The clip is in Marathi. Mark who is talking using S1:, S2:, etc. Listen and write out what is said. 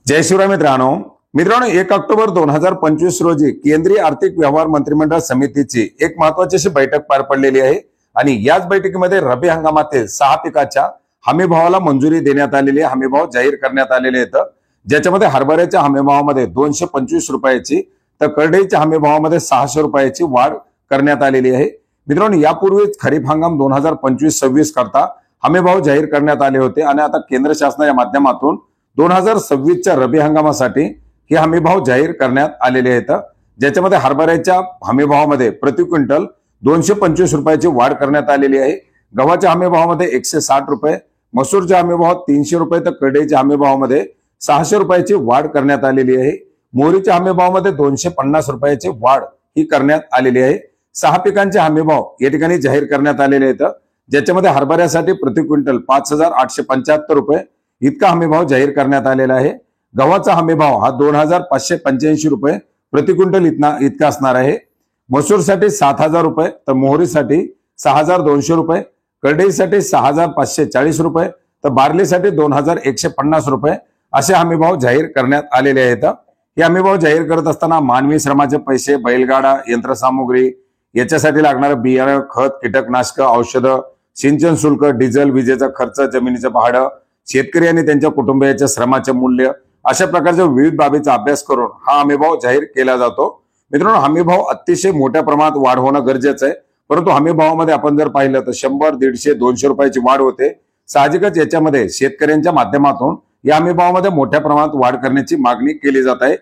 S1: जय शिवराय मित्रांनो 1 ऑक्टोबर 2025 रोजी केंद्रीय आर्थिक व्यवहार मंत्रिमंडळ समितीची एक महत्त्वाची अशी बैठक पार पडलेली आहे आणि याच बैठकीमध्ये रब्बी हंगामातील 6 पिकाच्या हमीभावाला मंजुरी देण्यात आलेली आहे। हमीभाव जाहीर करण्यात आलेले आहेत, ज्याच्यामध्ये हरभऱ्याच्या हमीभावामध्ये 225 रुपयाची तर करडईच्या हमीभावामध्ये 600 रुपयाची वाढ करण्यात आलेली आहे। मित्रांनो, यापूर्वीच खरीप हंगाम 2025-26 करता हमीभाव जाहीर करण्यात आले होते आणि आता केंद्र शासनाच्या माध्यमातून 2026च्या रब्बी हंगामासाठी हे हमीभाव जाहीर करण्यात आलेले आहेत, ज्याच्यामध्ये हरभऱ्याच्या हमीभावामध्ये प्रति क्विंटल 225 रुपयाची वाढ करण्यात आलेली आहे। गव्हाच्या हमीभावामध्ये 160 रुपये, मसूरच्या हमीभावात 300 रुपये तर करडईच्या हमीभावामध्ये 600 रुपयाची वाढ करण्यात आलेली आहे। मोहरीच्या हमीभावामध्ये 250 रुपयाची वाढ ही करण्यात आलेली आहे। 6 पिकांचे हमीभाव या ठिकाणी जाहीर करण्यात आलेले आहेत, ज्याच्यामध्ये हरभऱ्यासाठी प्रति क्विंटल 5875 रुपये इतका हमीभाव जाहीर करण्यात आलेला आहे। गव्हाचा हमीभाव हा 2585 रुपये प्रति क्विंटल इतका असणार आहे। मसूरसाठी 7000 रुपये तर मोहरीसाठी 6200 रुपये, करडईसाठी 6540 रुपये तर बार्लीसाठी 2150 रुपये असे हमीभाव जाहीर करण्यात आलेले आहेत। हे हमीभाव जाहीर करत असताना मानवी श्रमाचे पैसे, बैलगाडा, यंत्रसामुग्री, याच्यासाठी लागणारं बियाणं, खत, कीटकनाशक, औषधं, सिंचन शुल्क, डिझेल, विजेचा खर्च, जमिनीचं भाडं, शेतकरी आणि त्यांच्या कुटुंबियाच्या श्रमाचे मूल्य अशा प्रकारच्या विविध बाबीचा अभ्यास करून हा हमीभाव जाहीर केला जातो। मित्रांनो, हमीभाव अतिशय मोठ्या प्रमाणात वाढ होणं गरजेचं आहे, परंतु हमीभावामध्ये आपण जर पाहिलं तर 100, 150, 200 रुपयाची वाढ होते। साहजिकच याच्यामध्ये शेतकऱ्यांच्या माध्यमातून या हमीभावामध्ये मोठ्या प्रमाणात वाढ करण्याची मागणी केली जात आहे।